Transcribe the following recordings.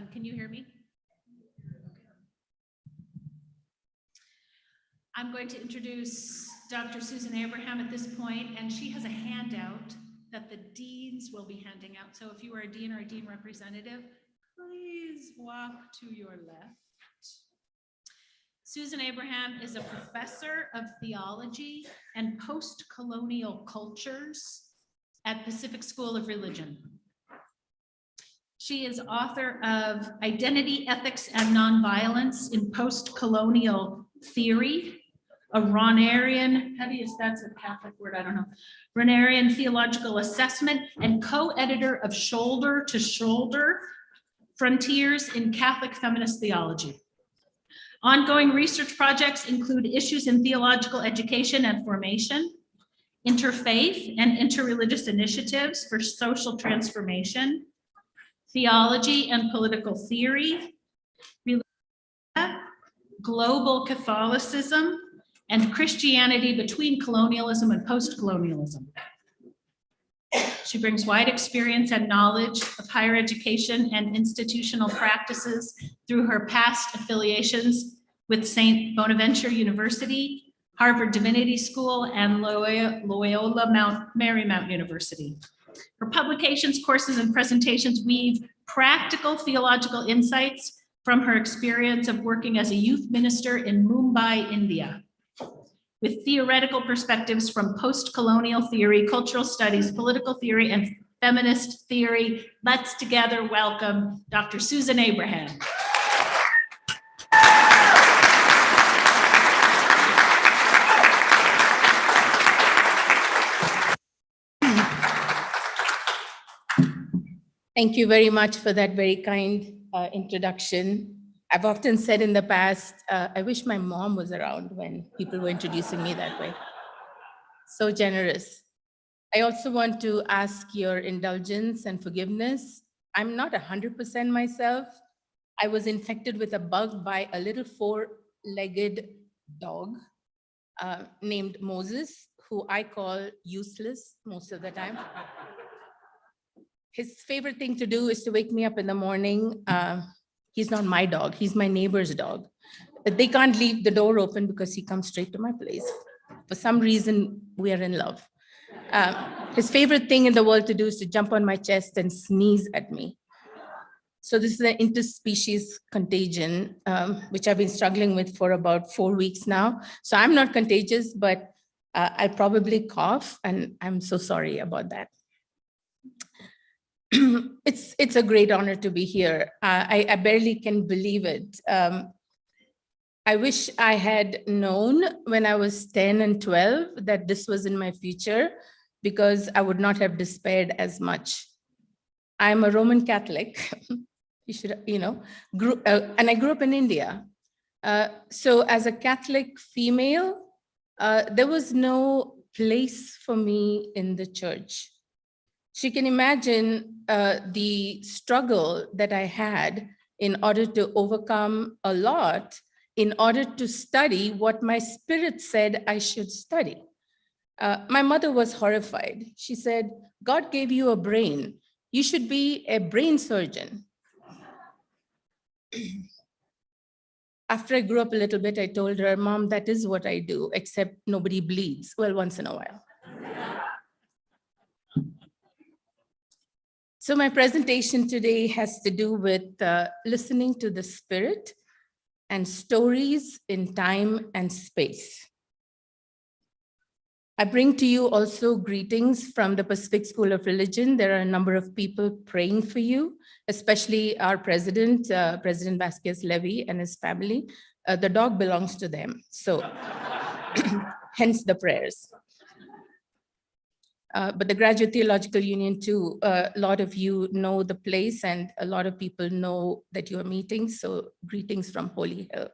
fun. Can you hear me? I'm going to introduce Dr. Susan Abraham at this point, and she has a handout that the deans will be handing out. So if you are a dean or a dean representative, please walk to your left. Susan Abraham is a professor of theology and post-colonial cultures at Pacific School of Religion. She is author of Identity, Ethics, and Nonviolence in Post-Colonial Theory, a Ronarian, that's a Catholic word, I don't know, Ronarian theological assessment, and co-editor of Shoulder to Shoulder, Frontiers in Catholic Feminist Theology. Ongoing research projects include issues in theological education and formation, interfaith and interreligious initiatives for social transformation, theology and political theory, global Catholicism, and Christianity between colonialism and post-colonialism. She brings wide experience and knowledge of higher education and institutional practices through her past affiliations with St. Bonaventure University, Harvard Divinity School, and Loyola Marymount University. Her publications, courses, and presentations weave practical theological insights from her experience of working as a youth minister in Mumbai, India, with theoretical perspectives from post-colonial theory, cultural studies, political theory, and feminist theory. Let's together welcome Dr. Susan Abraham. Thank you very much for that very kind introduction. I've often said in the past, I wish my mom was around when people were introducing me that way. So generous. I also want to ask your indulgence and forgiveness. I'm not 100% myself. I was infected with a bug by a little four-legged dog named Moses, who I call useless most of the time. His favorite thing to do is to wake me up in the morning. He's not my dog, he's my neighbor's dog. But they can't leave the door open because he comes straight to my place. For some reason, we are in love. His favorite thing in the world to do is to jump on my chest and sneeze at me. So this is an interspecies contagion, which I've been struggling with for about 4 weeks now. So I'm not contagious, but I'll probably cough, and I'm so sorry about that. It's a great honor to be here. I barely can believe it. I wish I had known when I was 10 and 12 that this was in my future, because I would not have despaired as much. I'm a Roman Catholic. You should, and I grew up in India. So as a Catholic female, there was no place for me in the church. So you can imagine the struggle that I had in order to overcome a lot, in order to study what my spirit said I should study. My mother was horrified. She said, God gave you a brain. You should be a brain surgeon. After I grew up a little bit, I told her, Mom, that is what I do, except nobody bleeds. Well, once in a while. So my presentation today has to do with listening to the spirit and stories in time and space. I bring to you also greetings from the Pacific School of Religion. There are a number of people praying for you, especially our president, President Vasquez-Levy and his family. The dog belongs to them, so hence the prayers. But the Graduate Theological Union too, a lot of you know the place and a lot of people know that you are meeting, so greetings from Holy Hill.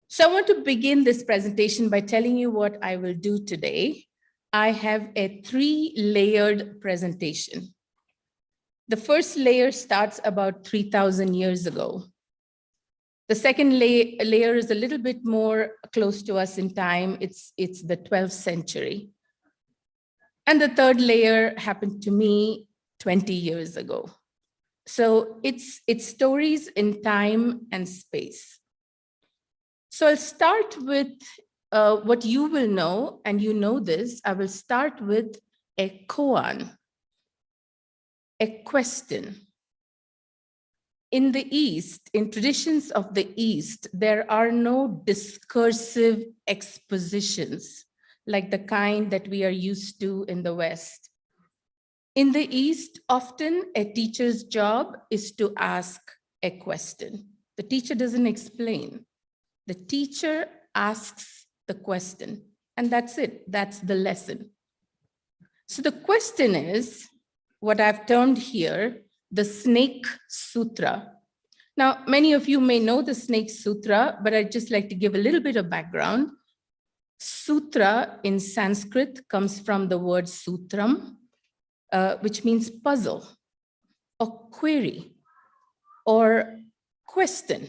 So I want to begin this presentation by telling you what I will do today. I have a 3-layered presentation. The first layer starts about 3,000 years ago. The second layer is a little bit more close to us in time. It's the 12th century. And the third layer happened to me 20 years ago. So it's stories in time and space. So I'll start with what you will know, and you know this. I will start with a koan, a question. In the East, in traditions of the East, there are no discursive expositions like the kind that we are used to in the West. In the East, often a teacher's job is to ask a question. The teacher doesn't explain. The teacher asks the question, and that's it. That's the lesson. So the question is what I've termed here the Snake Sutra. Now, many of you may know the Snake Sutra, but I'd just like to give a little bit of background. Sutra in Sanskrit comes from the word sutram, which means puzzle, or query, or question.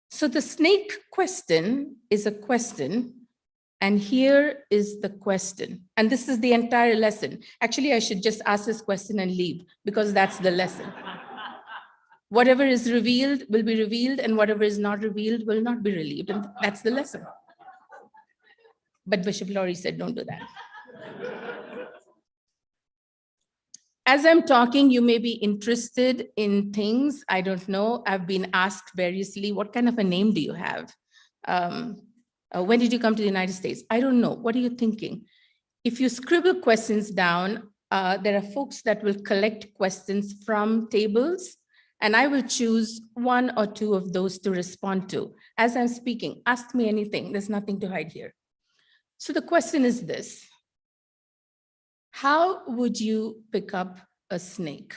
So the snake question is a question, and here is the question. And this is the entire lesson. Actually, I should just ask this question and leave, because that's the lesson. Whatever is revealed will be revealed, and whatever is not revealed will not be revealed. And that's the lesson. But Bishop Laurie said, don't do that. As I'm talking, you may be interested in things. I don't know. I've been asked variously, what kind of a name do you have? When did you come to the United States? I don't know. What are you thinking? If you scribble questions down, there are folks that will collect questions from tables, and I will choose one or two of those to respond to. As I'm speaking, ask me anything. There's nothing to hide here. So the question is this. How would you pick up a snake?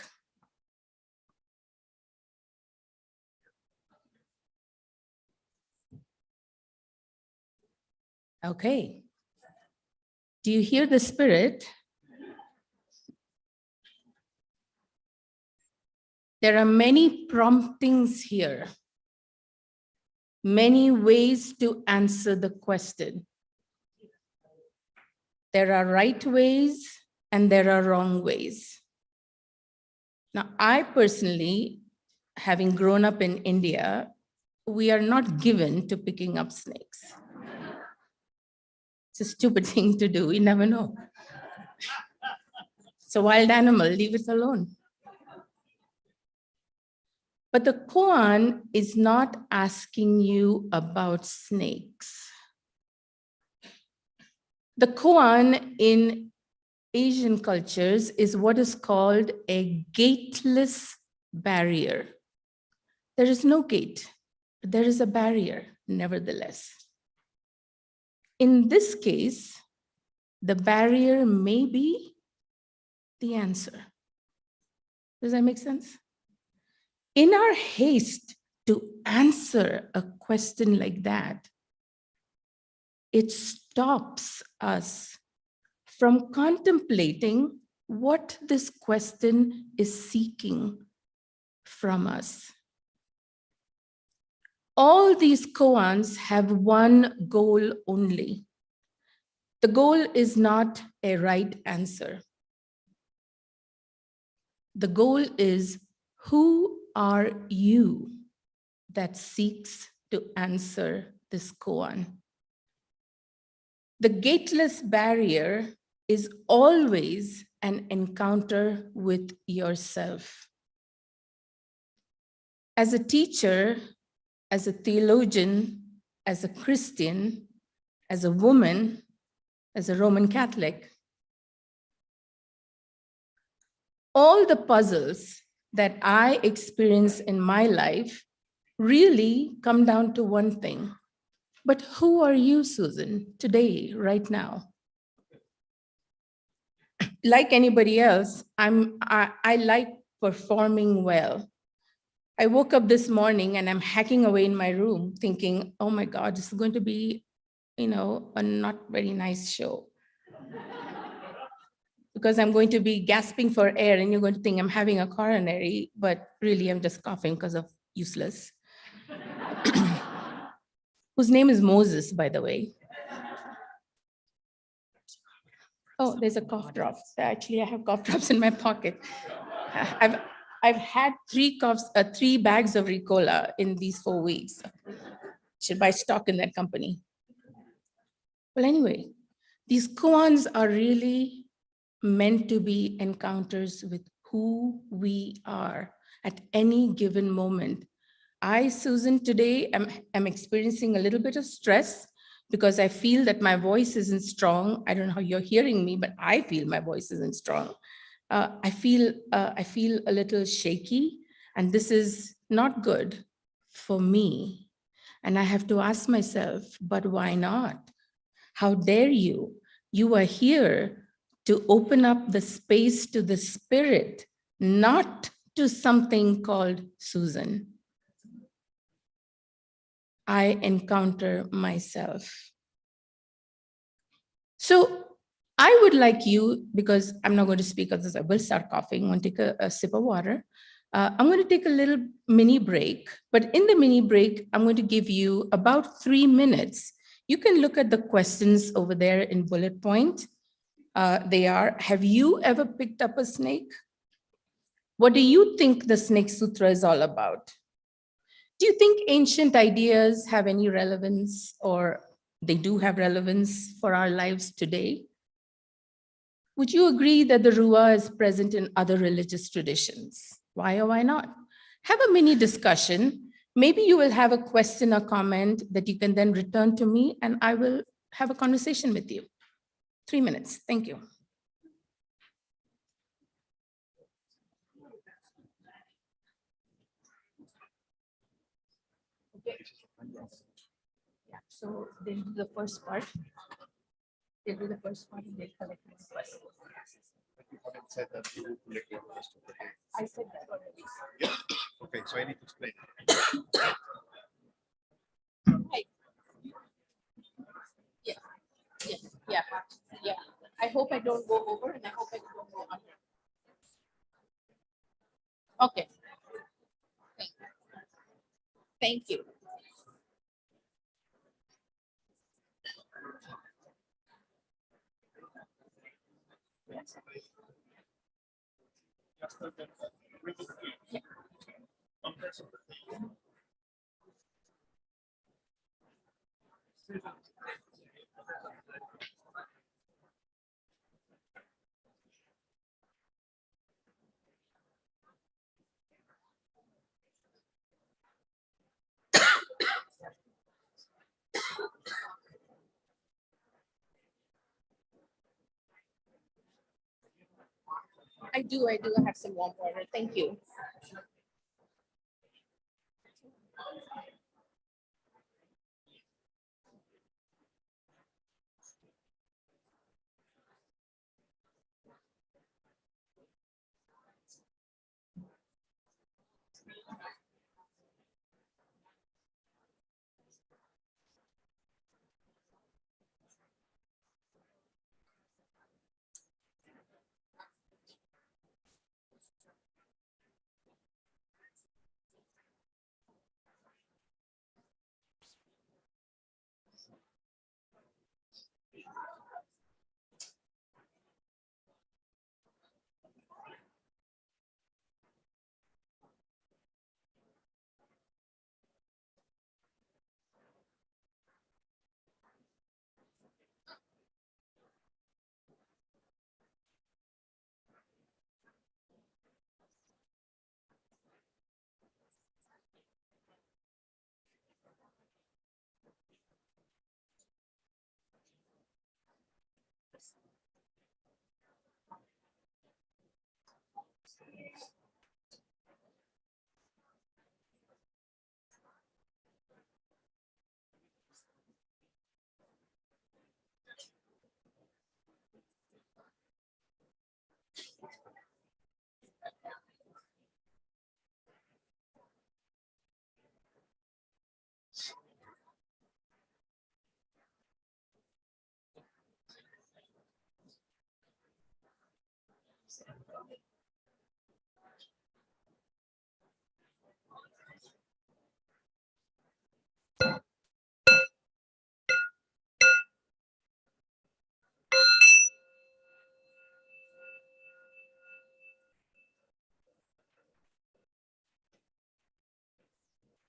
Okay. Do you hear the spirit? There are many promptings here, many ways to answer the question. There are right ways and there are wrong ways. Now, I personally, having grown up in India, we are not given to picking up snakes. It's a stupid thing to do, you never know. It's a wild animal, leave it alone. But the koan is not asking you about snakes. The koan in Asian cultures is what is called a gateless barrier. There is no gate, but there is a barrier, nevertheless. In this case, the barrier may be the answer. Does that make sense? In our haste to answer a question like that, it stops us from contemplating what this question is seeking from us. All these koans have one goal only. The goal is not a right answer. The goal is, who are you that seeks to answer this koan? The gateless barrier is always an encounter with yourself. As a teacher, as a theologian, as a Christian, as a woman, as a Roman Catholic, all the puzzles that I experience in my life really come down to one thing. But who are you, Susan, today, right now? Like anybody else, I like performing well. I woke up this morning and I'm hacking away in my room thinking, oh my God, this is going to be, a not very nice show. Because I'm going to be gasping for air and you're going to think I'm having a coronary, but really I'm just coughing because of useless. Whose name is Moses, by the way. Oh, there's a cough drop. Actually, I have cough drops in my pocket. I've had 3 bags of Ricola in these 4 weeks. Should buy stock in that company. Well, anyway, these koans are really meant to be encounters with who we are at any given moment. I, Susan, today am experiencing a little bit of stress because I feel that my voice isn't strong. I don't know how you're hearing me, but I feel my voice isn't strong. I feel a little shaky, and this is not good for me. And I have to ask myself, but why not? How dare you? You are here to open up the space to the spirit, not to something called Susan. I encounter myself. So I would like you, because I'm not going to speak of this, I will start coughing. I'm going to take a sip of water. I'm going to take a little mini break, but in the mini break, I'm going to give you about 3 minutes. You can look at the questions over there in bullet point. They are, have you ever picked up a snake? What do you think the Snake Sutra is all about? Do you think ancient ideas have any relevance, or they do have relevance for our lives today? Would you agree that the Rua is present in other religious traditions? Why or why not? Have a mini discussion. Maybe you will have a question or comment that you can then return to me, and I will have a conversation with you. 3 minutes. Thank you. Okay. Yeah, so they'll do the first part. They'll do the first part and they'll collect my questions. You haven't said that you will collect your question. I said that already. Yeah. Okay, so I need to explain. Hi. Yeah, yeah, yeah, yeah. I hope I don't go over and I hope I don't go under. Okay. Thank you. I do have some warm water. Thank you.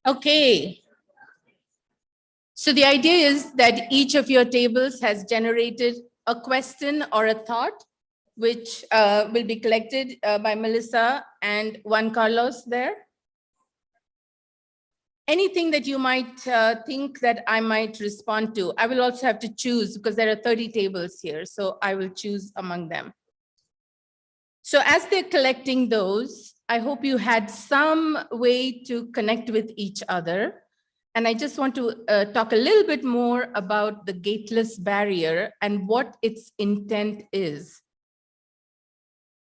Okay. So the idea is that each of your tables has generated a question or a thought, which will be collected by Melissa and Juan Carlos there. Anything that you might think that I might respond to. I will also have to choose because there are 30 tables here, so I will choose among them. So as they're collecting those, I hope you had some way to connect with each other. And I just want to talk a little bit more about the Gateless Barrier and what its intent is.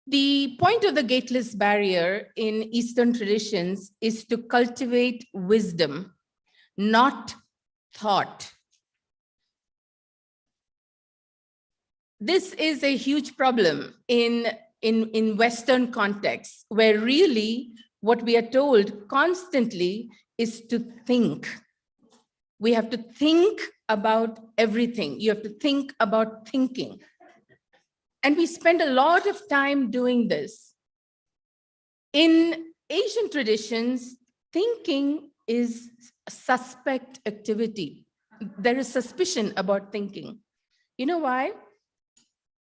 The point of the Gateless Barrier in Eastern traditions is to cultivate wisdom, not thought. This is a huge problem in Western contexts, where really what we are told constantly is to think. We have to think about everything. You have to think about thinking. And we spend a lot of time doing this. In Asian traditions, thinking is a suspect activity. There is suspicion about thinking. You know why?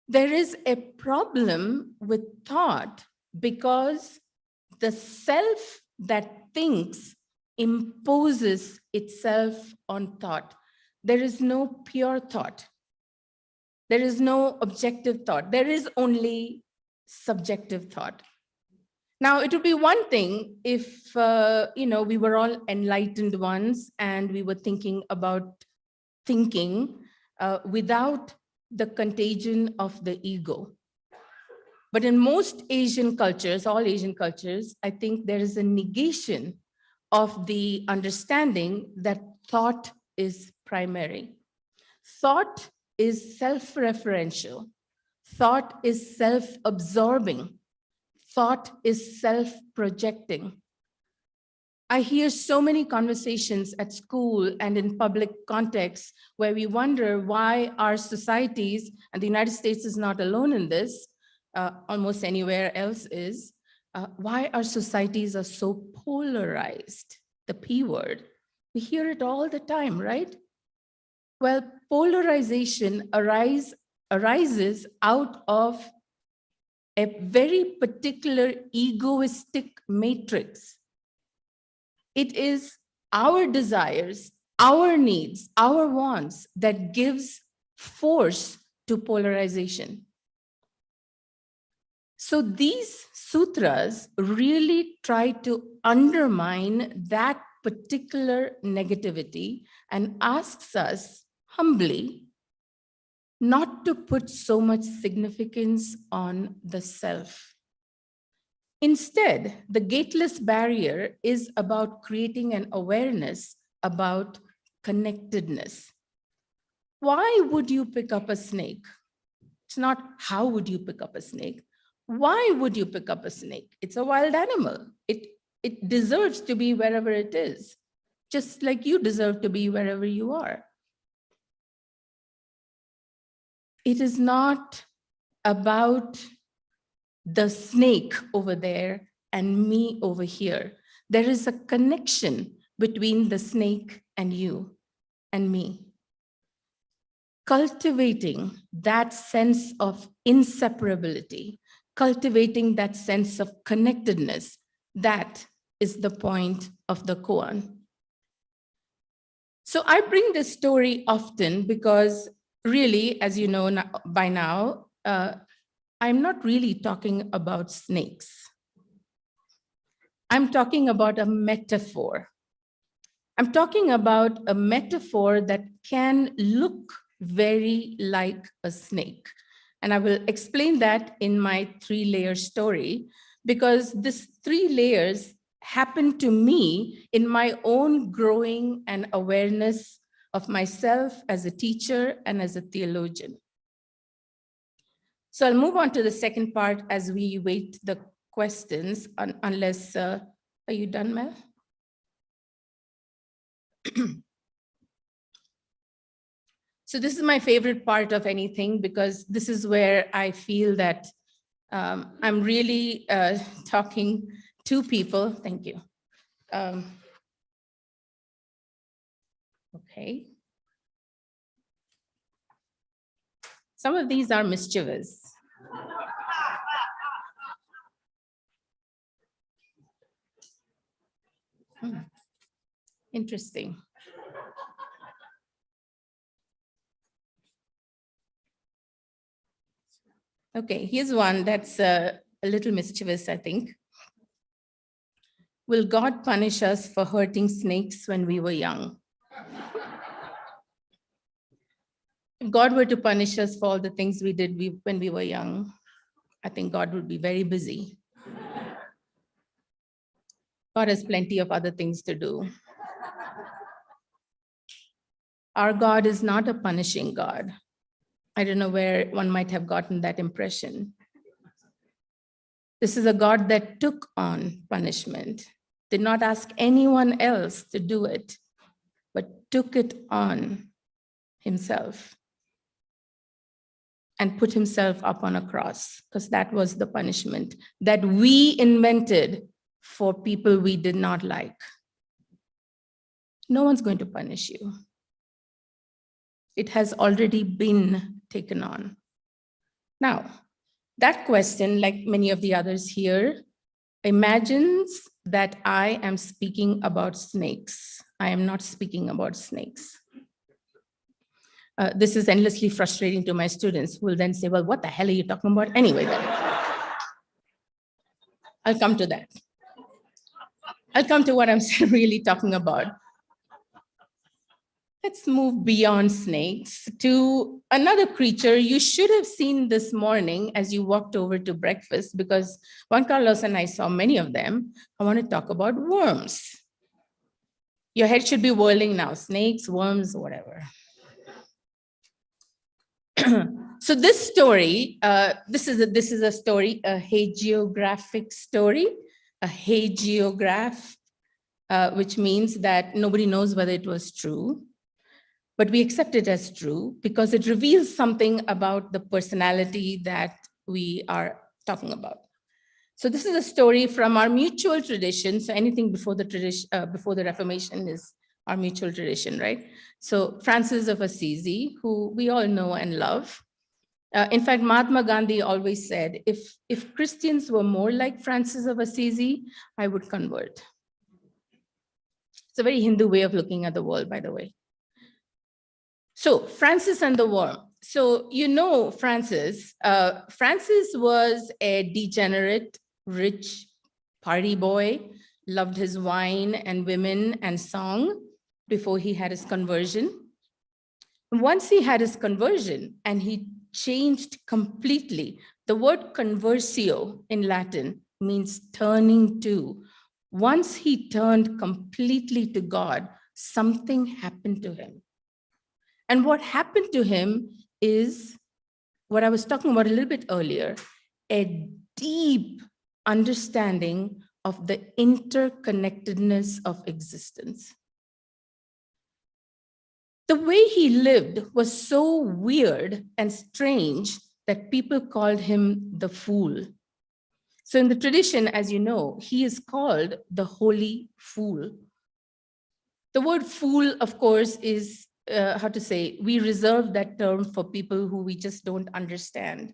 There is a problem with thought because the self that thinks imposes itself on thought. There is no pure thought. There is no objective thought. There is only subjective thought. Now, it would be one thing if we were all enlightened ones and we were thinking about thinking without the contagion of the ego. But in most Asian cultures, all Asian cultures, I think there is a negation of the understanding that thought is primary. Thought is self-referential. Thought is self-absorbing. Thought is self-projecting. I hear so many conversations at school and in public contexts where we wonder why our societies, and the United States is not alone in this, almost anywhere else is, why our societies are so polarized, the P word. We hear it all the time, right? Well, polarization arises out of a very particular egoistic matrix. It is our desires, our needs, our wants that gives force to polarization. So these sutras really try to undermine that particular negativity and asks us humbly not to put so much significance on the self. Instead, the Gateless Barrier is about creating an awareness about connectedness. Why would you pick up a snake? It's not how would you pick up a snake. Why would you pick up a snake? It's a wild animal. It deserves to be wherever it is, just like you deserve to be wherever you are. It is not about the snake over there and me over here. There is a connection between the snake and you and me. Cultivating that sense of inseparability, cultivating that sense of connectedness, that is the point of the koan. So I bring this story often because really, as you know by now, I'm not really talking about snakes. I'm talking about a metaphor. I'm talking about a metaphor that can look very like a snake. And I will explain that in my 3-layer story, because this 3 layers happened to me in my own growing and awareness of myself as a teacher and as a theologian. So I'll move on to the second part as we wait the questions, unless, are you done, Mel? So this is my favorite part of anything, because this is where I feel that I'm really talking to people. Thank you. Okay. Some of these are mischievous. Interesting. Okay, here's one that's a little mischievous, I think. Will God punish us for hurting snakes when we were young? If God were to punish us for all the things we did when we were young, I think God would be very busy. God has plenty of other things to do. Our God is not a punishing God. I don't know where one might have gotten that impression. This is a God that took on punishment, did not ask anyone else to do it, but took it on himself and put himself up on a cross, because that was the punishment that we invented for people we did not like. No one's going to punish you. It has already been taken on. Now, that question, like many of the others here, imagines that I am speaking about snakes. I am not speaking about snakes. This is endlessly frustrating to my students who will then say, well, what the hell are you talking about anyway then? I'll come to that. I'll come to what I'm really talking about. Let's move beyond snakes to another creature you should have seen this morning as you walked over to breakfast, because Juan Carlos and I saw many of them. I want to talk about worms. Your head should be whirling now, snakes, worms, whatever. So this story, this is a story, a hagiographic story, a hagiograph, which means that nobody knows whether it was true. But we accept it as true because it reveals something about the personality that we are talking about. So this is a story from our mutual tradition. So anything before the tradition, before the Reformation is our mutual tradition, right? So Francis of Assisi, who we all know and love. In fact, Mahatma Gandhi always said, if Christians were more like Francis of Assisi, I would convert. It's a very Hindu way of looking at the world, by the way. So Francis and the worm. So you know Francis. Francis was a degenerate, rich party boy, loved his wine and women and song before he had his conversion. Once he had his conversion and he changed completely, the word conversio in Latin means turning to. Once he turned completely to God, something happened to him. And what happened to him is what I was talking about a little bit earlier, a deep understanding of the interconnectedness of existence. The way he lived was so weird and strange that people called him the fool. So in the tradition, as you know, he is called the holy fool. The word fool, of course, is we reserve that term for people who we just don't understand.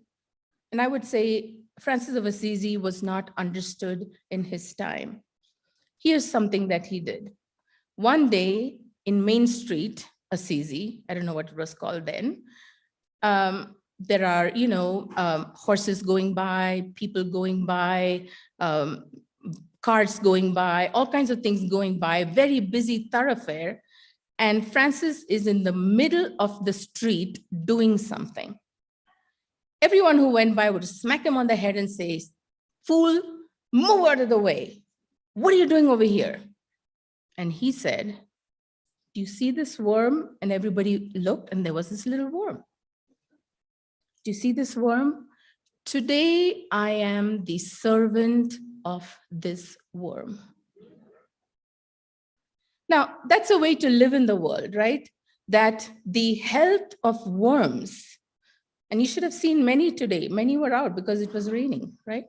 And I would say Francis of Assisi was not understood in his time. Here's something that he did. One day in Main Street, Assisi, I don't know what it was called then, there are, horses going by, people going by, cars going by, all kinds of things going by, very busy thoroughfare. And Francis is in the middle of the street doing something. Everyone who went by would smack him on the head and say, "Fool, move out of the way. What are you doing over here?" And he said, "Do you see this worm?" And everybody looked, and there was this little worm. "Do you see this worm? Today, I am the servant of this worm." Now, that's a way to live in the world, right? That the health of worms, and you should have seen many today, many were out because it was raining, right?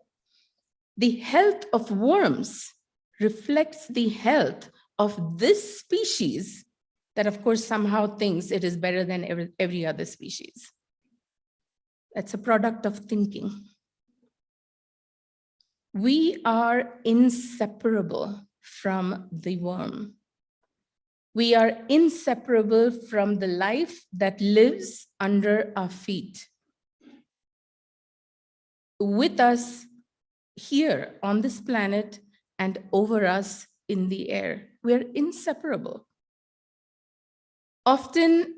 The health of worms reflects the health of this species that of course somehow thinks it is better than every other species. That's a product of thinking. We are inseparable from the worm. We are inseparable from the life that lives under our feet. With us here on this planet and over us in the air. We're inseparable. Often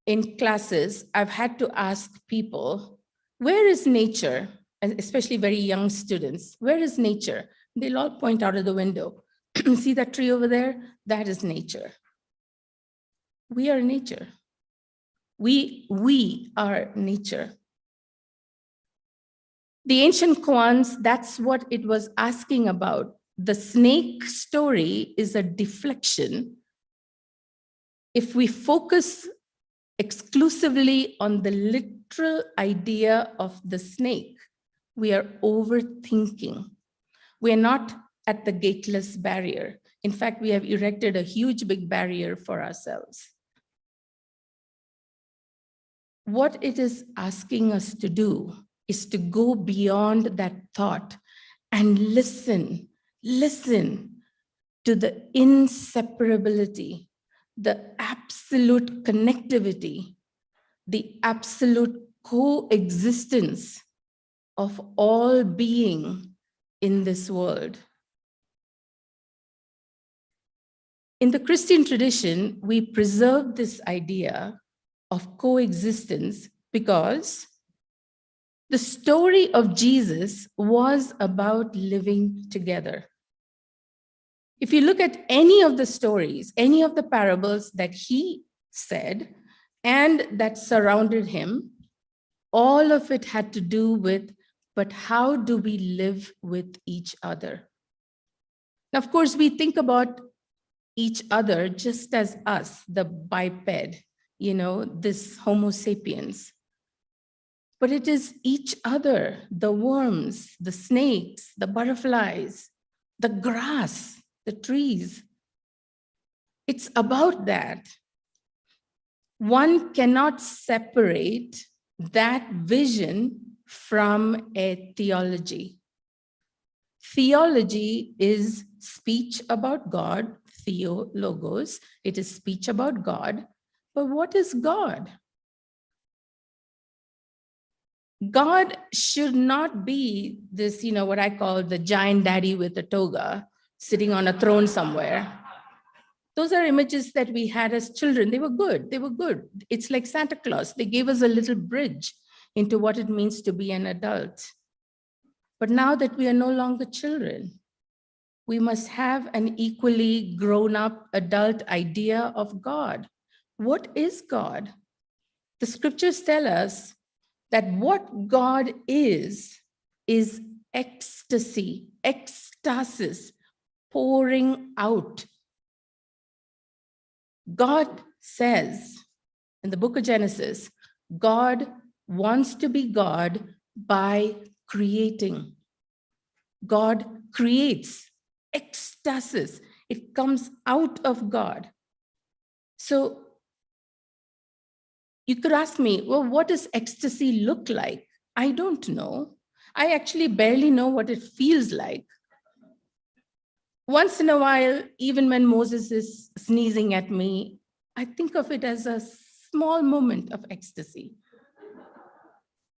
in classes, I've had to ask people, where is nature? And especially very young students, where is nature? They'll all point out of the window. See that tree over there? That is nature. We are nature. We are nature. The ancient koans, that's what it was asking about. The snake story is a deflection. If we focus exclusively on the literal idea of the snake, we are overthinking. We are not at the gateless barrier. In fact, we have erected a huge big barrier for ourselves. What it is asking us to do is to go beyond that thought and listen to the inseparability, the absolute connectivity, the absolute coexistence of all being in this world. In the Christian tradition, we preserve this idea of coexistence because the story of Jesus was about living together. If you look at any of the stories, any of the parables that he said and that surrounded him, all of it had to do with, but how do we live with each other? Now, of course, we think about each other just as us, the biped, this Homo sapiens. But it is each other, the worms, the snakes, the butterflies, the grass, the trees. It's about that. One cannot separate that vision from a theology. Theology is speech about God, theologos. It is speech about God. But what is God? God should not be this, what I call the giant daddy with a toga sitting on a throne somewhere. Those are images that we had as children. They were good. It's like Santa Claus. They gave us a little bridge into what it means to be an adult. But now that we are no longer children, we must have an equally grown-up adult idea of God. What is God? The scriptures tell us that what God is ecstasy, ecstasis, pouring out. God says in the book of Genesis, God wants to be God by creating. God creates ecstasis. It comes out of God. So you could ask me, well, what does ecstasy look like? I don't know. I actually barely know what it feels like. Once in a while, even when Moses is sneezing at me, I think of it as a small moment of ecstasy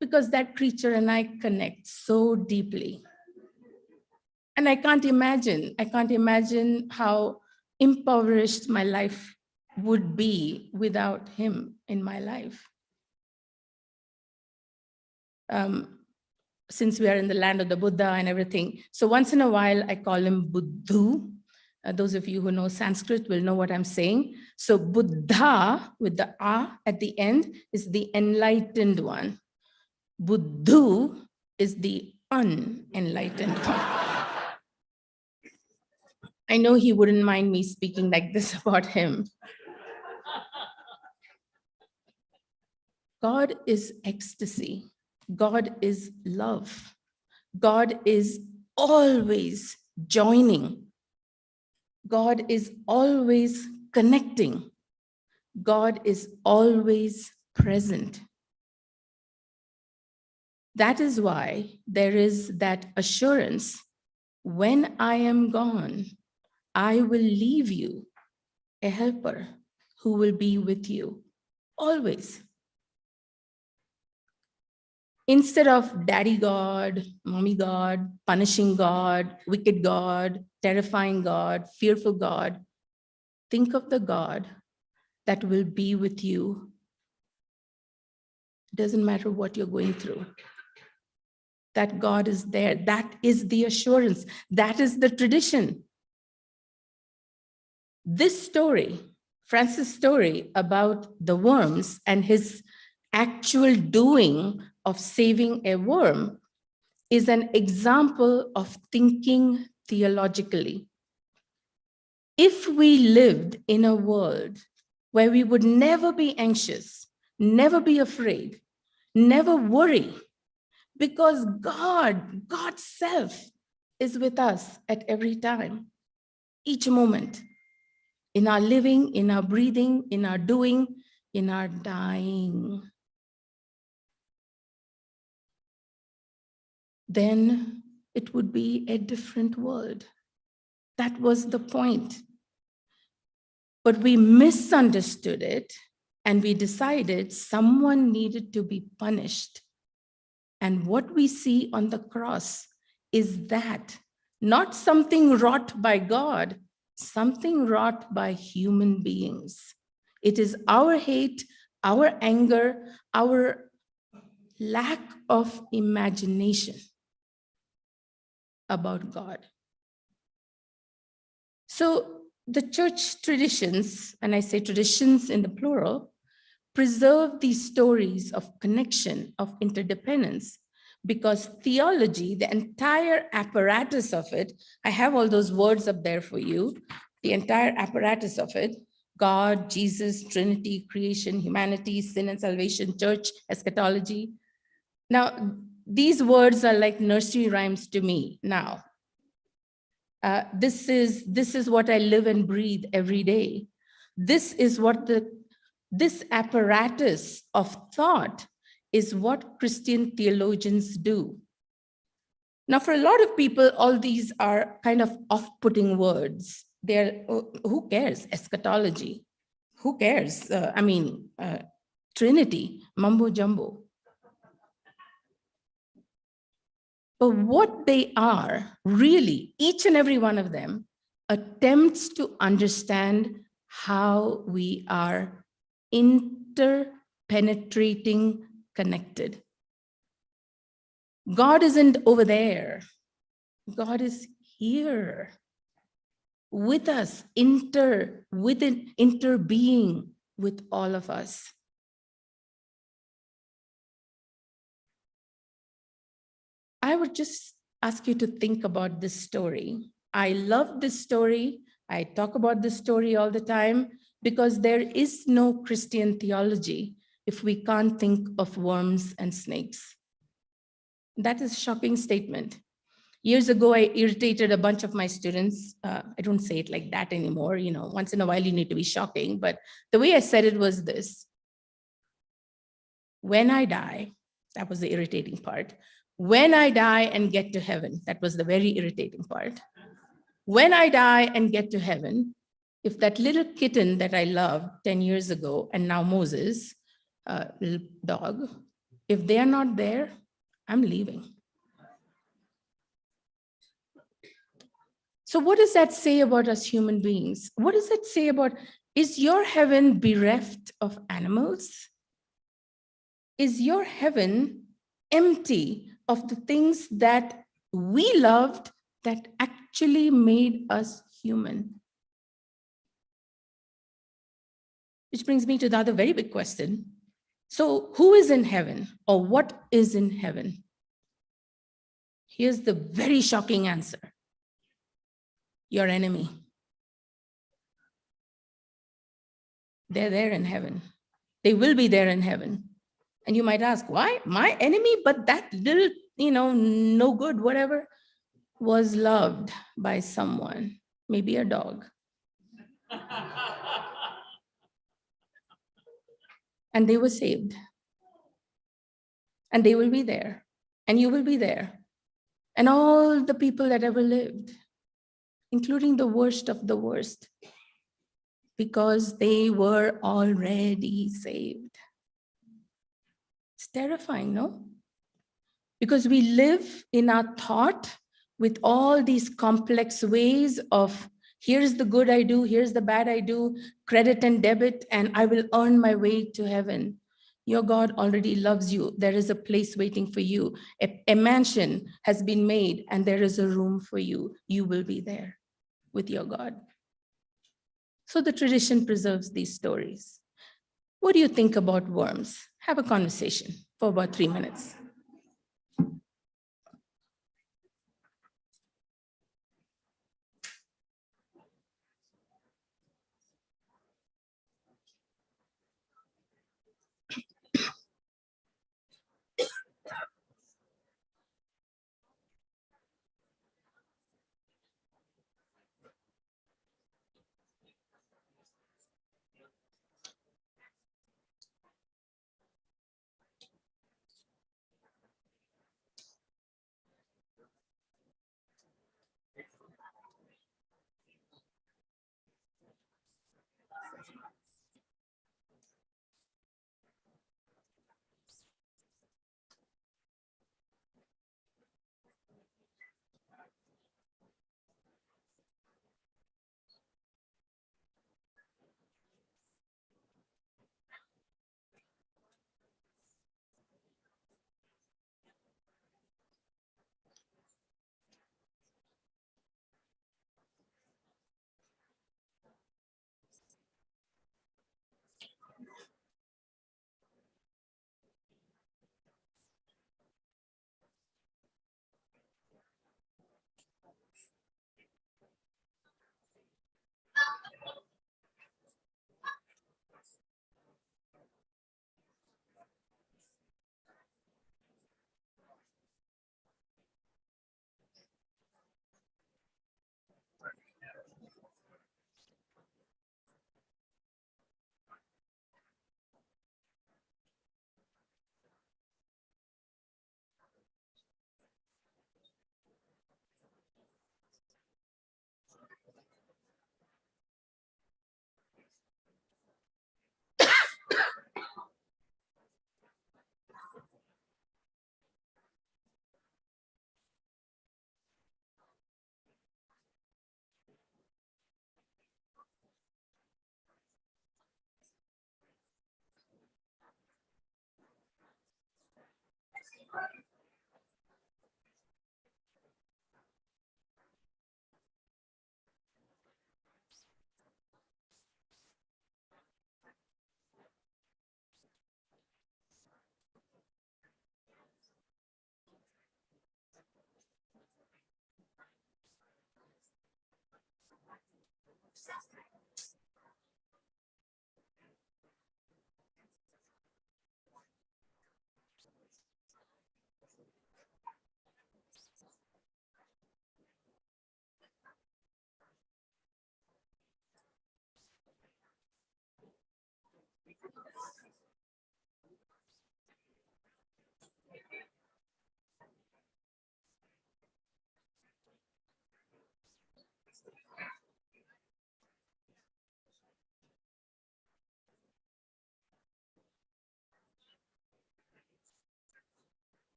because that creature and I connect so deeply. And I can't imagine how impoverished my life would be without him in my life. Since we are in the land of the Buddha and everything. So once in a while, I call him Buddhu. Those of you who know Sanskrit will know what I'm saying. So Buddha, with the A at the end, is the enlightened one. Buddhu is the unenlightened one. I know he wouldn't mind me speaking like this about him. God is ecstasy. God is love. God is always joining. God is always connecting. God is always present. That is why there is that assurance, when I am gone, I will leave you a helper who will be with you always. Instead of daddy God, mommy God, punishing God, wicked God, terrifying God, fearful God, think of the God that will be with you. Doesn't matter what you're going through. That God is there. That is the assurance. That is the tradition. This story, Francis' story about the worms and his actual doing of saving a worm, is an example of thinking theologically. If we lived in a world where we would never be anxious, never be afraid, never worry, because God's self is with us at every time, each moment, in our living, in our breathing, in our doing, in our dying. Then it would be a different world. That was the point. But we misunderstood it, and we decided someone needed to be punished. And what we see on the cross is that, not something wrought by God, something wrought by human beings. It is our hate, our anger, our lack of imagination about God. So the church traditions, and I say traditions in the plural, preserve these stories of connection, of interdependence, because theology, the entire apparatus of it, I have all those words up there for you, the entire apparatus of it, God, Jesus, Trinity, creation, humanity, sin and salvation, church, eschatology. Now, these words are like nursery rhymes to me now. This is what I live and breathe every day. This is what this apparatus of thought is what Christian theologians do. Now, for a lot of people, all these are kind of off-putting words. They're, who cares? Eschatology. Who cares? Trinity, mumbo jumbo. But what they are, really, each and every one of them, attempts to understand how we are interpenetrating connected. God isn't over there. God is here with us, interbeing with all of us. I would just ask you to think about this story. I love this story. I talk about this story all the time because there is no Christian theology if we can't think of worms and snakes. That is a shocking statement. Years ago, I irritated a bunch of my students. I don't say it like that anymore. You know, once in a while you need to be shocking, but the way I said it was this. When I die, that was the irritating part. When I die and get to heaven, that was the very irritating part. When I die and get to heaven, if that little kitten that I loved 10 years ago, and now Moses, little dog, if they are not there, I'm leaving. So what does that say about us human beings? What does that say about, is your heaven bereft of animals? Is your heaven empty of the things that we loved that actually made us human? Which brings me to the other very big question. So who is in heaven, or what is in heaven? Here's the very shocking answer. Your enemy. They're there in heaven. They will be there in heaven. And you might ask, why? My enemy? But that little, no good, whatever, was loved by someone, maybe a dog. and they were saved. And they will be there, and you will be there, and all the people that ever lived, including the worst of the worst, because they were already saved. It's terrifying, no? Because we live in our thought with all these complex ways of here's the good I do, here's the bad I do, credit and debit, and I will earn my way to heaven. Your God already loves you. There is a place waiting for you. A mansion has been made, and there is a room for you. You will be there with your God. So the tradition preserves these stories. What do you think about worms? Have a conversation for about 3 minutes.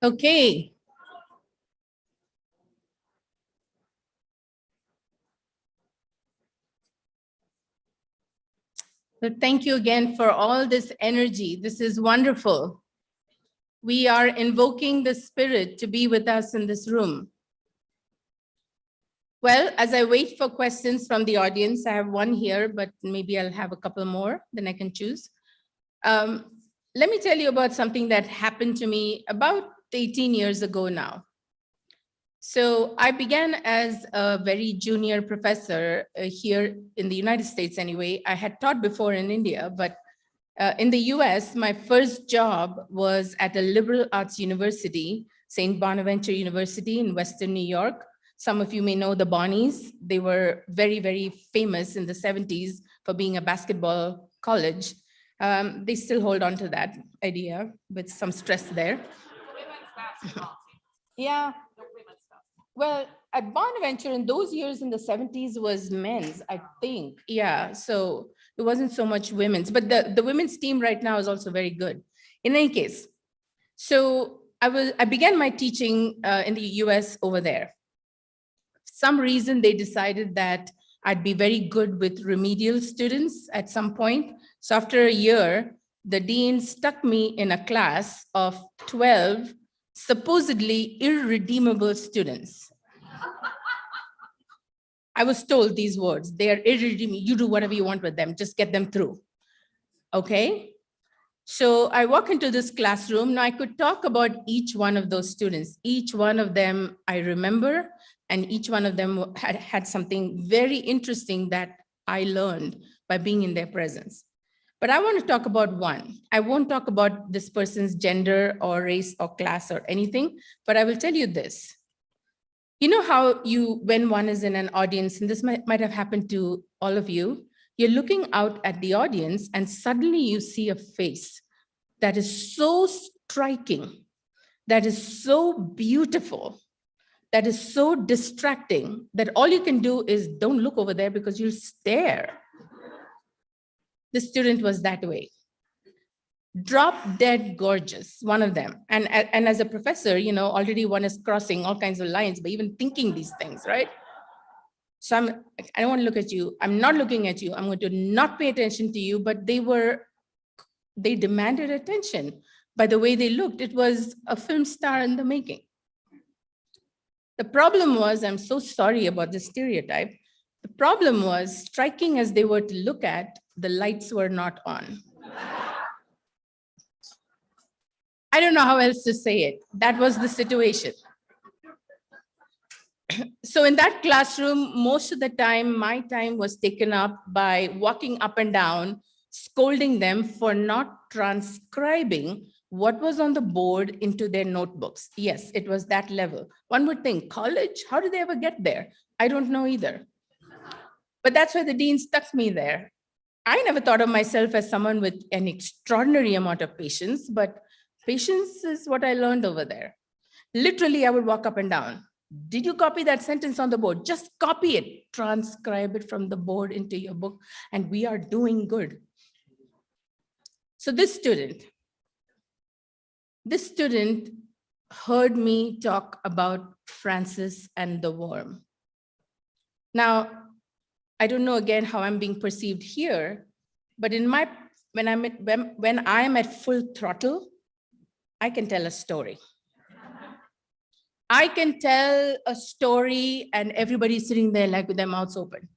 Okay. So thank you again for all this energy. This is wonderful. We are invoking the spirit to be with us in this room. Well, as I wait for questions from the audience, I have one here, but maybe I'll have a couple more, then I can choose. Let me tell you about something that happened to me about 18 years ago now. So I began as a very junior professor here in the United States anyway. I had taught before in India, but in the US, my first job was at a liberal arts university, St. Bonaventure University in Western New York. Some of you may know the Bonnies. They were very, very famous in the 70s for being a basketball college. They still hold on to that idea with some stress there. Yeah. Well, at Bonaventure in those years in the 70s was men's, I think. Yeah, so it wasn't so much women's, but the women's team right now is also very good. In any case, so I began my teaching in the US over there. Some reason they decided that I'd be very good with remedial students at some point. So after a year, the dean stuck me in a class of 12 supposedly irredeemable students. I was told these words, they are irredeemable. You do whatever you want with them, just get them through. Okay. So I walk into this classroom. Now I could talk about each one of those students. Each one of them I remember, and each one of them had something very interesting that I learned by being in their presence. But I want to talk about one. I won't talk about this person's gender or race or class or anything, but I will tell you this. You know how when one is in an audience, and this might have happened to all of you, you're looking out at the audience and suddenly you see a face that is so striking, that is so beautiful, that is so distracting that all you can do is don't look over there because you'll stare. The student was that way. drop dead gorgeous, one of them. And as a professor, already one is crossing all kinds of lines by even thinking these things, right? So I don't want to look at you. I'm not looking at you. I'm going to not pay attention to you, but they demanded attention by the way they looked. It was a film star in the making. The problem was, I'm so sorry about this stereotype. The problem was, striking as they were to look at, the lights were not on. I don't know how else to say it. That was the situation. So in that classroom, most of the time, my time was taken up by walking up and down, scolding them for not transcribing what was on the board into their notebooks. Yes, it was that level. One would think, college, how did they ever get there? I don't know either. But that's why the dean stuck me there. I never thought of myself as someone with an extraordinary amount of patience, but patience is what I learned over there. Literally, I would walk up and down. Did you copy that sentence on the board? Just copy it, transcribe it from the board into your book, and we are doing good. So this student heard me talk about Francis and the worm. Now, I don't know again how I'm being perceived here, but when I'm at full throttle, I can tell a story. I can tell a story and everybody's sitting there like with their mouths open.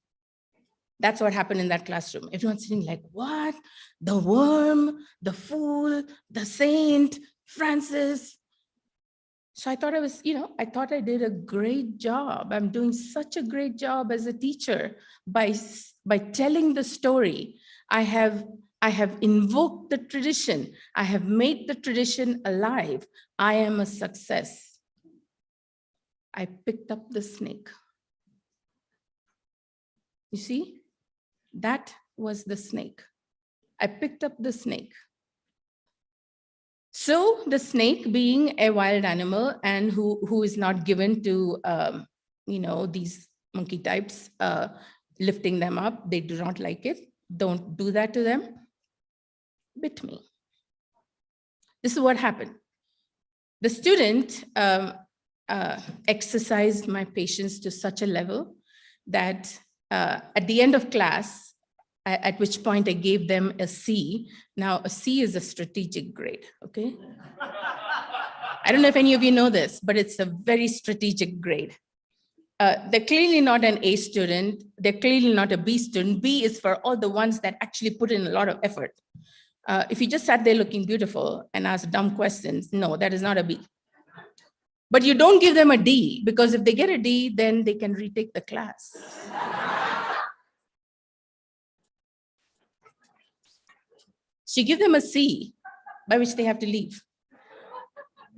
That's what happened in that classroom. Everyone's sitting like, what? The worm, the fool, the saint, Francis. So I thought I thought I did a great job. I'm doing such a great job as a teacher by telling the story. I have invoked the tradition. I have made the tradition alive. I am a success. I picked up the snake. You see, that was the snake. I picked up the snake. So the snake, being a wild animal and who is not given to, these monkey types, lifting them up, they do not like it. Don't do that to them. Bit me. This is what happened. The student exercised my patience to such a level that at the end of class, at which point I gave them a C. Now, a C is a strategic grade, okay? I don't know if any of you know this, but it's a very strategic grade. They're clearly not an A student. They're clearly not a B student. B is for all the ones that actually put in a lot of effort. If you just sat there looking beautiful and asked dumb questions, no, that is not a B. But you don't give them a D, because if they get a D, then they can retake the class. So you give them a C, by which they have to leave.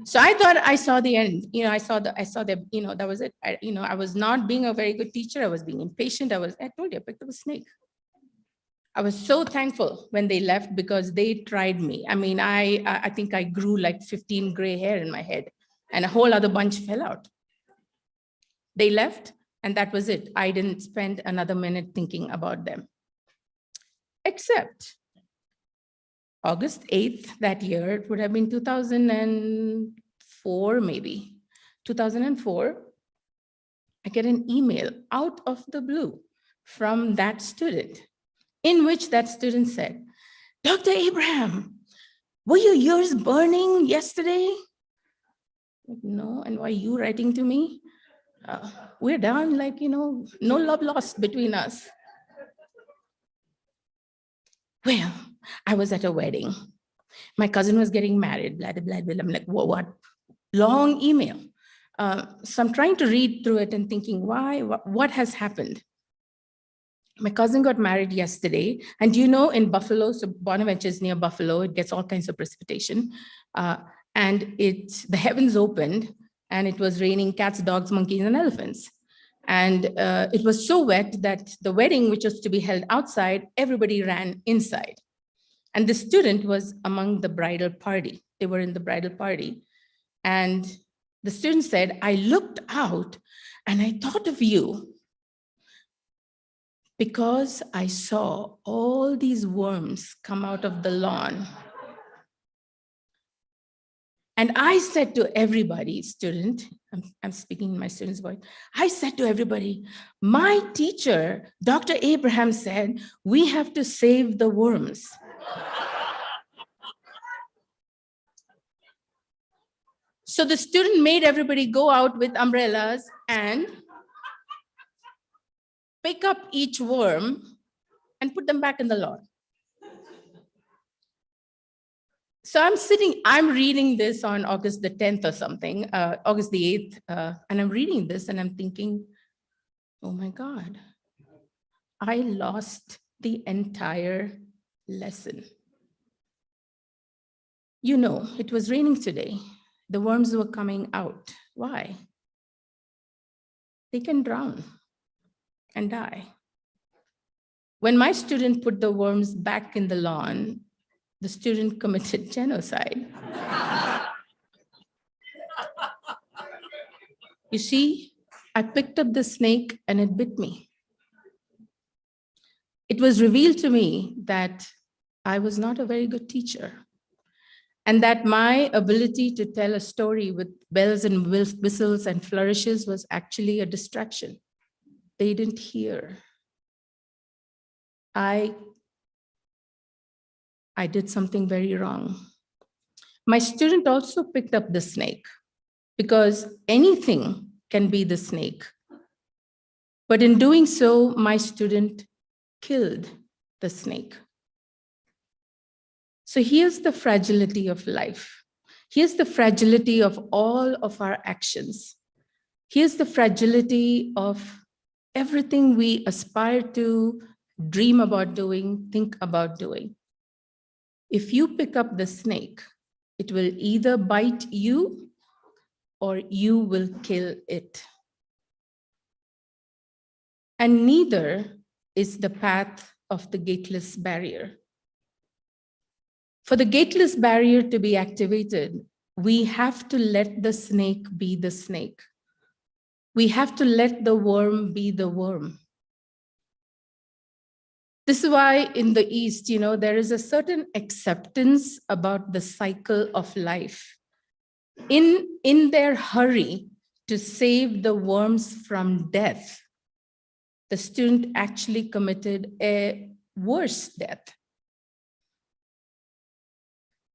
So I thought I saw the end. I saw that, that was it. I was not being a very good teacher. I was being impatient. I told you, I picked up a snake. I was so thankful when they left because they tried me. I mean, I think I grew like 15 gray hair in my head and a whole other bunch fell out. They left and that was it. I didn't spend another minute thinking about them. Except August 8th that year, it would have been 2004, maybe. 2004, I get an email out of the blue from that student, in which that student said, Dr. Abraham, were your ears burning yesterday? No, and why are you writing to me? We're done, no love lost between us. Well, I was at a wedding. My cousin was getting married, blah, blah, blah. I'm like, what? Long email. So I'm trying to read through it and thinking, why? What has happened? My cousin got married yesterday. And in Buffalo, so Bonaventure is near Buffalo, it gets all kinds of precipitation. And the heavens opened and it was raining cats, dogs, monkeys, and elephants. And it was so wet that the wedding, which was to be held outside, everybody ran inside. And the student was among the bridal party. They were in the bridal party. And the student said, I looked out and I thought of you because I saw all these worms come out of the lawn. And I said to everybody, student, I'm speaking in my student's voice, I said to everybody, my teacher, Dr. Abraham said, we have to save the worms. So the student made everybody go out with umbrellas and pick up each worm and put them back in the lawn. So I'm reading this on August the 10th or something, August the 8th, and I'm reading this and I'm thinking, oh my God, I lost the entire lesson. You know, it was raining today. The worms were coming out. Why? They can drown and die. When my student put the worms back in the lawn, the student committed genocide. You see, I picked up the snake and it bit me. It was revealed to me that I was not a very good teacher, and that my ability to tell a story with bells and whistles and flourishes was actually a distraction. They didn't hear. I did something very wrong. My student also picked up the snake, because anything can be the snake. But in doing so, my student killed the snake. So here's the fragility of life. Here's the fragility of all of our actions. Here's the fragility of everything we aspire to, dream about doing, think about doing. If you pick up the snake, it will either bite you or you will kill it. And neither is the path of the Gateless Barrier. For the Gateless Barrier to be activated, we have to let the snake be the snake. We have to let the worm be the worm. This is why in the East, there is a certain acceptance about the cycle of life. In their hurry to save the worms from death, the student actually committed a worse death.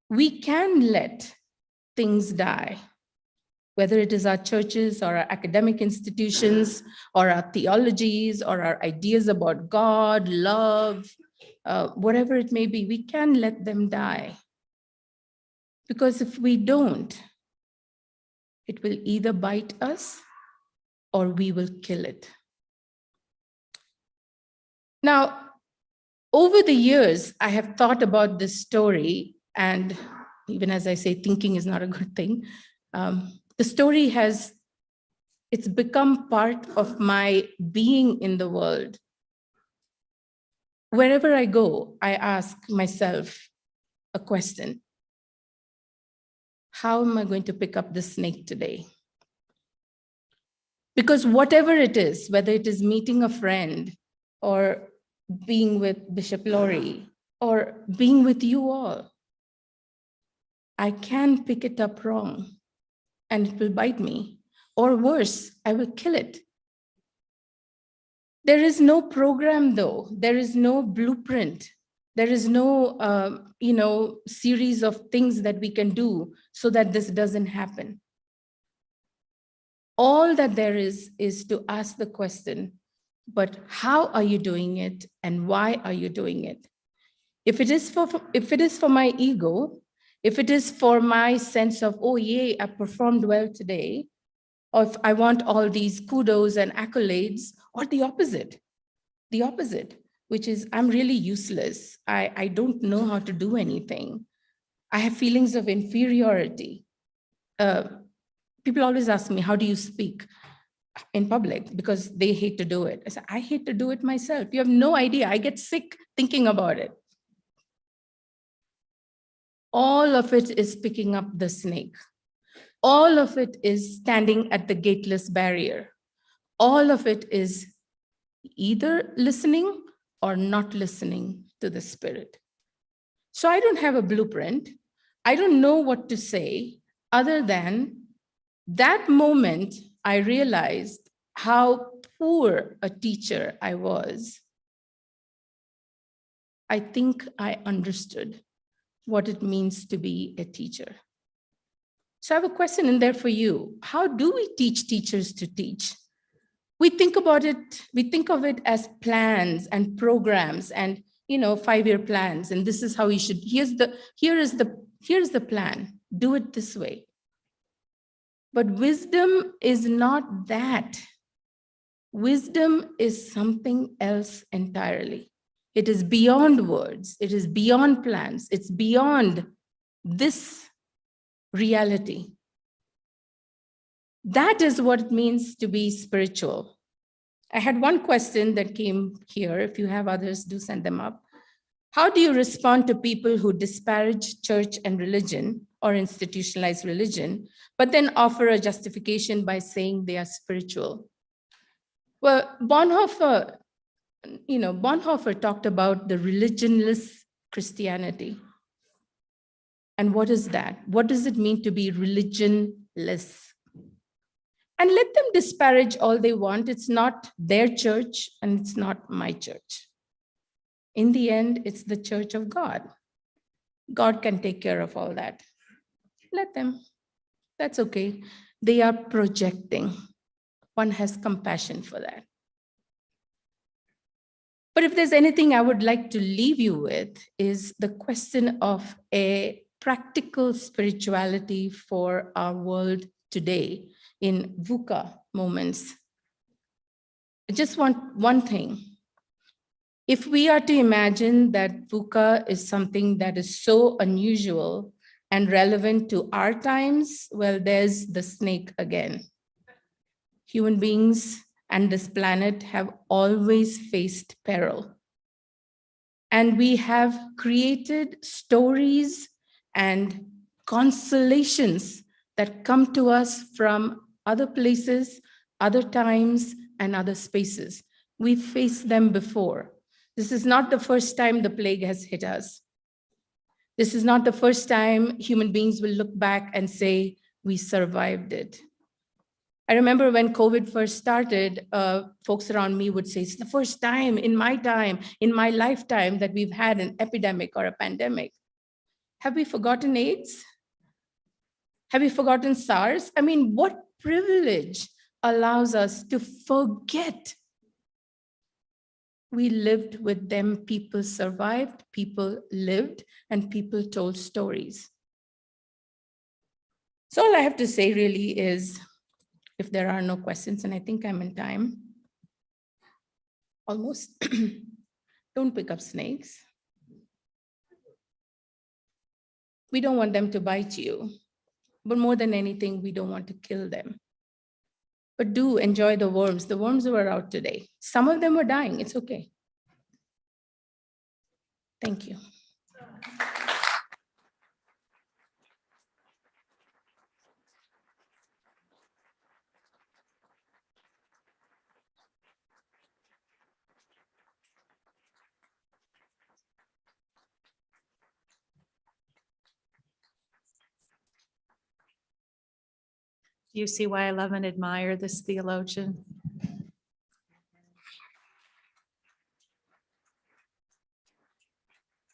We can let things die, whether it is our churches or our academic institutions or our theologies or our ideas about God, love, whatever it may be, we can let them die. Because if we don't, it will either bite us or we will kill it. Now, over the years, I have thought about this story, and even as I say, thinking is not a good thing. The story it's become part of my being in the world. Wherever I go, I ask myself a question. How am I going to pick up the snake today? Because whatever it is, whether it is meeting a friend or being with Bishop Laurie or being with you all, I can pick it up wrong and it will bite me. Or worse, I will kill it. There is no program though. There is no blueprint. There is no, series of things that we can do so that this doesn't happen. All that there is to ask the question, but how are you doing it and why are you doing it? If it is for my ego, if it is for my sense of, oh yay, I performed well today, or if I want all these kudos and accolades, or the opposite, which is I'm really useless. I don't know how to do anything. I have feelings of inferiority. People always ask me, how do you speak in public? Because they hate to do it. I say, I hate to do it myself. You have no idea. I get sick thinking about it. All of it is picking up the snake. All of it is standing at the gateless barrier. All of it is either listening or not listening to the Spirit. So I don't have a blueprint. I don't know what to say. other than that moment, I realized how poor a teacher I was. I think I understood what it means to be a teacher. So I have a question in there for you. How do we teach teachers to teach? We think about it, we think of it as plans and programs and 5-year plans. And this is how you should, here is the plan. Do it this way. But wisdom is not that. Wisdom is something else entirely. It is beyond words. It is beyond plans. It's beyond this reality. That is what it means to be spiritual. I had one question that came here. If you have others, do send them up. How do you respond to people who disparage church and religion or institutionalized religion, but then offer a justification by saying they are spiritual? Well, Bonhoeffer talked about the religionless Christianity. And what is that? What does it mean to be religionless? And let them disparage all they want. It's not their church and it's not my church. In the end, it's the church of God. God can take care of all that. Let them. That's okay. They are projecting. One has compassion for that. But if there's anything I would like to leave you with is the question of a practical spirituality for our world today in VUCA moments. I just want one thing. If we are to imagine that VUCA is something that is so unusual and relevant to our times, well, there's the snake again. Human beings and this planet have always faced peril. And we have created stories and consolations that come to us from other places, other times, and other spaces. We've faced them before. This is not the first time the plague has hit us. This is not the first time human beings will look back and say, we survived it. I remember when COVID first started, folks around me would say, it's the first time, in my lifetime, that we've had an epidemic or a pandemic. Have we forgotten AIDS? Have we forgotten SARS? I mean, what privilege allows us to forget? We lived with them, people survived, people lived, and people told stories. So all I have to say really is, if there are no questions, and I think I'm in time, almost, don't pick up snakes. We don't want them to bite you, but more than anything, we don't want to kill them. But do enjoy the worms. The worms were out today. Some of them were dying, it's okay. Thank you. Do you see why I love and admire this theologian?